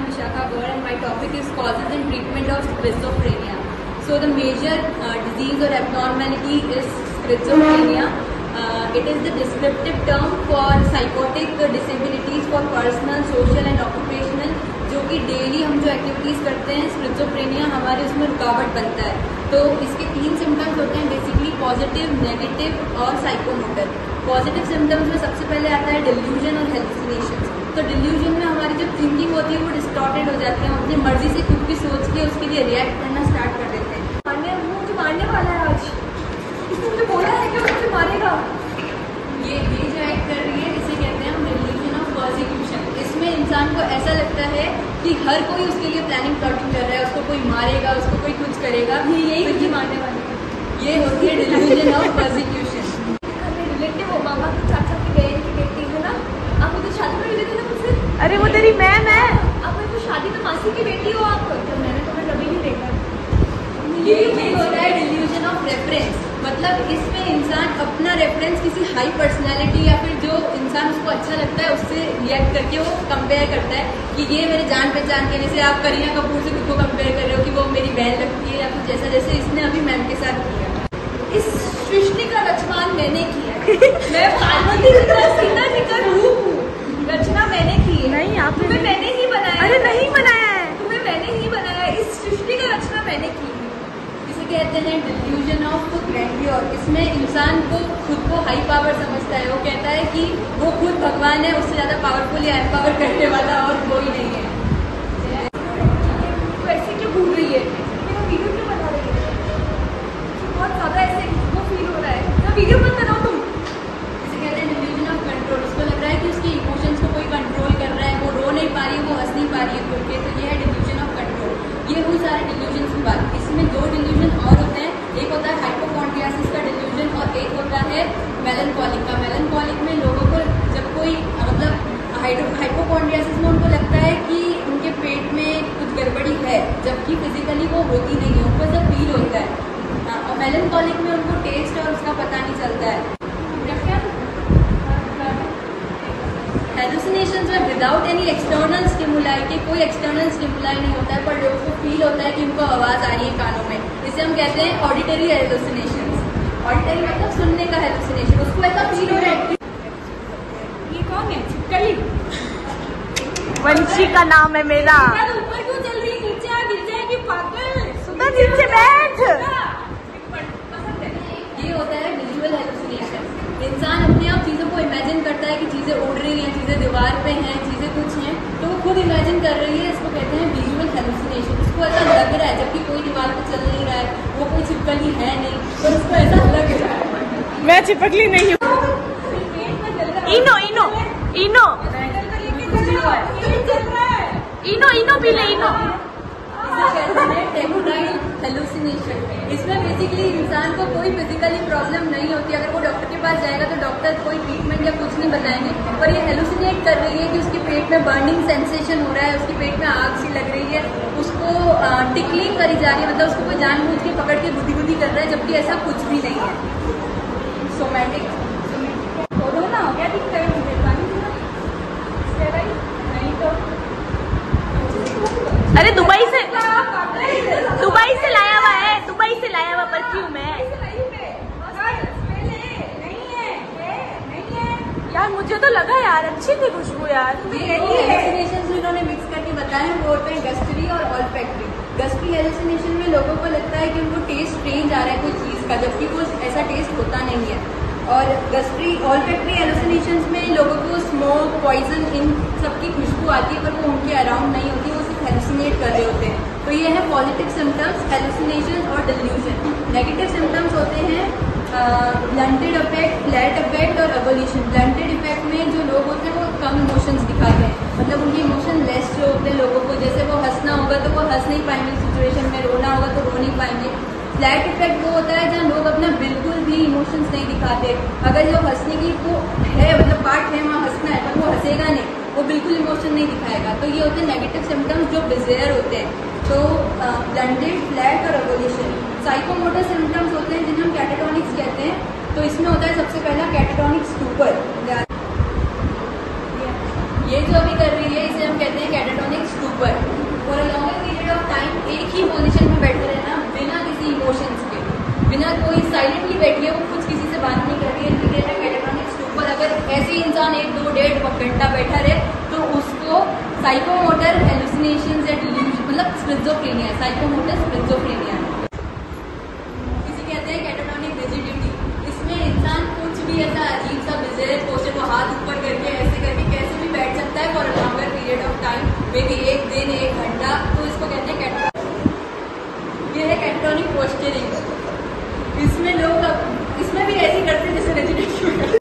I'm Vishakha Gaur and my topic is causes and treatment of schizophrenia. So the major disease or abnormality is schizophrenia. It is the descriptive term for psychotic disabilities for personal, social and occupational, जो कि daily हम जो activities करते हैं schizophrenia हमारे उसमें रुकावट बनता है। तो इसके 3 सिम्टम्स होते हैं बेसिकली पॉजिटिव, नेगेटिव और साइकोमोटर। पॉजिटिव सिम्टम्स में सबसे पहले आता है डिल्यूजन और हेलुसिनेशंस। तो डिल्यूजन में हमारी जो थिंकिंग होती है वो डिस्टॉर्टेड हो जाती है, हम अपनी मर्जी से कुछ भी सोच के उसके लिए रिएक्ट करना स्टार्ट कर देते हैं। मुझे मारने वाला है आज, इसने मुझे बोला है कि मुझे मारेगा। ये जो एक्ट कर रही है इसे कहते हैं हम डिल्यूजन ऑफ पर्सिक्यूशन। इसमें इंसान को ऐसा लगता है कि हर कोई उसके लिए प्लानिंग प्लॉटिंग कर रहा है, उसको कोई मारेगा, उसको कोई कुछ करेगा, यही मुझे मारने वाले। ये होती है डिल्यूजन ऑफ पर्सिक्यूशन। रिलेटिव हो, मामा के चाचा की बहन की बेटी है ना, आप मुझे शादी में मिले थे ना मुझसे। अरे वो तेरी मैम है। आप मेरे को शादी में मासी की बेटी हो आप, तो मैंने तुम्हें कभी नहीं देखा। ये होता है डिल्यूजन ऑफ रेफरेंस। मतलब इसमें इंसान अपना रेफरेंस किसी हाई पर्सनालिटी या फिर जो इंसान उसको अच्छा लगता है उससे रिएक्ट करके वो कंपेयर करता है कि ये मेरे जान पहचान के, जैसे आप करीना कपूर से खुद को कंपेयर कर रहे हो कि वो मेरी बहन लगती है या फिर जैसा जैसे इसने अभी मैम के साथ किया। इस सृष्टि का रचमान मैंने किया है। मैं पार्वती सीता जी का रूप हूँ, रचना मैंने की है। नहीं, आपने तुम्हें मैंने ही बनाया। अरे नहीं बनाया है, तुम्हें मैंने ही बनाया। इस सृष्टि का रचना मैंने की है। इसे कहते हैं डिल्यूजन ऑफ ग्रैंडियर। इसमें इंसान को खुद को हाई पावर समझता है, वो कहता है कि वो खुद भगवान है, उससे ज्यादा पावरफुल या एम्पावर करने वाला और कोई नहीं है। तो ऐसे क्यों भूल रही है, मेरा वीडियो क्यों बना रही है, बहुत ज्यादा ऐसे वो फील हो रहा है ना, वीडियो मत बनाओ तुम। इसे कहते हैं डिल्यूजन ऑफ कंट्रोल। उसको लग रहा है कि उसके इमोशंस को कोई कंट्रोल कर रहा है, वो रो नहीं पा रही है, वो हंस नहीं पा रही है खुल के। तो ये है डिल्यूजन ऑफ कंट्रोल। ये हुई सारे डिल्यूजन की बात। इसमें 2 डिल्यूजन और होते हैं, एक होता है हाइपोकॉन्ड्रियासिस का डिल्यूजन और एक होता है मेलनकॉलिक का। मेलनकॉलिक में लोगों को जब कोई मतलब हाइपोकॉन्ड्रियासिस में उनको लगता है कि उनके पेट में कुछ गड़बड़ी है, जबकि फिजिकली वो होती नहीं है, उनको ऐसा फील होता है। और मेलनकॉलिक में उनको टेस्ट और उसका पता नहीं चलता है। हेलुसिनेशंस में विदाउट एनी एक्सटर्नल स्टिमुलाई के, कोई एक्सटर्नल स्टिमुलाई नहीं होता है, पर लोगों को फील होता है कि उनको आवाज आ रही है कानों में। इसे हम कहते हैं ऑडिटरी हेलुसिनेशंस। ऑडिटरी मतलब सुनने का हेलुसिनेशन, उसको ऐसा फील हो रहा है। ये कौन है? छिपकली। वंशी का नाम है मेरा। ऊपर क्यों चल रही है, नीचे आ गिर जाएगी पागल। सुधा नीचे बैठ। ये होता है विजुअल हेलुसिनेशन। इंसान अपने आप चीजों को इमेजिन करता है कि चीजें उड़ रही हैं, चीजें दीवार पे हैं, चीजें कुछ हैं, तो वो खुद इमेजिन कर रही है। इसको कहते हैं विजुअल हेलुसिनेशन। उसको ऐसा लग रहा है जबकि कोई दीवार पे चल नहीं रहा है, वो कोई छिपकली है नहीं, तो उसको ऐसा लग रहा है। मैं छिपकली नहीं हूँ। इनो इनो इनो इनो इनो पी ले, इनो। हेलुसिनेशन। इसमें बेसिकली इंसान को कोई फिजिकली प्रॉब्लम नहीं होती। अगर वो डॉक्टर के पास जाएगा तो डॉक्टर कोई ट्रीटमेंट या कुछ नहीं बताएंगे, पर ये हेलुसिनेट कर रही है कि उसके पेट में बर्निंग सेंसेशन हो रहा है, उसके पेट में आग सी लग रही है, उसको टिकलिंग करी जा रही है, मतलब उसको कोई जानबूझ के पकड़ के बुद्धि बुद्धि कर रहा है, जबकि ऐसा कुछ भी नहीं है। सोमैटिक ना क्या दिखता है मुझे, नहीं तो अरे दुबई से लाया हुआ है, दुबई से लाया हुआ परफ्यूम है यार। मुझे तो लगा यार अच्छी थी खुशबू यार। ये हेलुसिनेशंस इन्होंने मिक्स करके बताए हैं, वो होते हैं गस्टरी और ऑल्फैक्टरी। गस्टरी हेलुसिनेशन में लोगों को लगता है कि उनको टेस्ट स्ट्रेंज आ रहा है कोई चीज का, जबकि वो ऐसा टेस्ट होता नहीं है। और गस्टरी ऑल्फैक्टरी हेलुसिनेशंस में लोगों को स्मोक, पॉइजन, इन सबकी खुशबू आती है, पर वो उनके अराउंड नहीं होती, वो सिर्फ हेलुसिनेट कर रहे होते हैं। तो ये है पॉजिटिव सिम्टम्स, हेलुसिनेशन और डिल्यूजन। नेगेटिव सिम्टम्स होते हैं ब्लंटेड इफेक्ट, फ्लैट इफेक्ट और एवोल्यूशन। ब्लंटेड इफेक्ट में जो लोग होते हैं वो कम इमोशंस दिखाते हैं, मतलब उनके इमोशन लेस जो होते हैं लोगों को, जैसे वो हंसना होगा तो वो हंस नहीं पाएंगे सिचुएशन में, रोना होगा तो रो नहीं पाएंगे। फ्लैट इफेक्ट वो होता है जहाँ लोग अपना बिल्कुल भी इमोशंस नहीं दिखाते। अगर जो हंसने की वो है मतलब पार्ट है, वहाँ हंसना है, पर वो हंसेगा नहीं, वो बिल्कुल इमोशन नहीं दिखाएगा। तो ये होते हैं नेगेटिव सिम्टम्स जो बिज़ेयर होते हैं। तो ब्लंटेड, फ्लैट और एवोल्यूशन। साइकोमोटर सिम्टम्स होते हैं जिन्हें हम कैटाटोनिक्स कहते हैं। तो इसमें होता है सबसे पहला कैटाटोनिक स्टूपर। ये जो अभी कर रही है इसे हम कहते हैं कैटाटोनिक स्टूपर। बैठी है, वो कुछ किसी से बात नहीं कर रही है, ठीक है, कैटाटोनिक स्टूप पर अगर ऐसे ही इंसान 1-2-1.5 घंटा बैठा रहे तो उसको साइकोमोटर हेलुसिनेशंस या डिल्यूजन मतलब स्किज़ोफ्रेनिया, साइकोमोटर स्किज़ोफ्रेनिया किसी कहते हैं कैटाटोनिक रिजिडिटी। इसमें इंसान कुछ भी ऐसा अजीब सा बिज़ार पोस्चर को हाथ ऊपर करके ऐसे करके कैसे भी बैठ सकता है for a longer period of time, may be 1 दिन 1 घंटा, तो इसको कहते हैं कैटाटोनिक। ये है कैटाटोनिक पोस्चरिंग। इसमें लोग इसमें भी ऐसे करते हैं जैसे रिजिडिटी